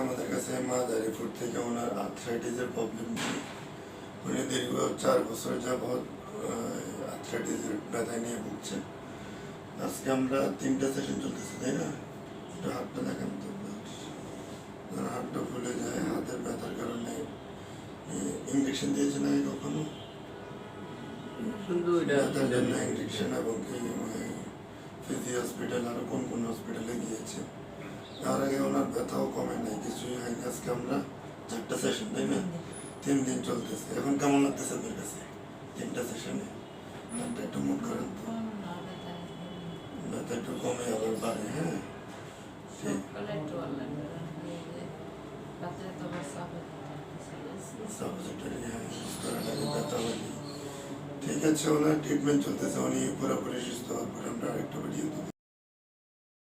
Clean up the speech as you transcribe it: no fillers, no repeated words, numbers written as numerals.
আমাদের কাছে মাদারীপুর থেকে ওনার আর্থ্রাইটিসের প্রবলেম নিয়ে উনি দীর্ঘ 4 বছর যাবৎ আর্থ্রাইটিসের ব্যথা নিয়ে ভুগছেন। আজকে আমরা 3টা সেশন চলতেছে, তাই না? একটু হাতটা দেখেন তো, হাতটা ফুলে যায় হাতের ব্যথার কারণে। ইঞ্জেকশন দিয়েছেন আগে কখনো? ব্যথার জন্য ইঞ্জেকশন এবং কি ফিজি হসপিটাল আরো কোন কোন হসপিটালে গিয়েছে। তার আগে ওনার ব্যথাও কমে নাই, কিছুই হয়নি। আজকে আমরা 4টা সেশন, তাই না? 3 দিন চলতেছে। এখন কেমন লাগতেছে আপনার কাছে 3টা সেশনে? হাতটা একটু মুখ করেন তো, ব্যথা একটু কমে আবার বাড়ে। হ্যাঁ, ঠিক আছে। ওনার ট্রিটমেন্ট চলতেছে, উনি পুরোপুরি সুস্থ হওয়ার পরে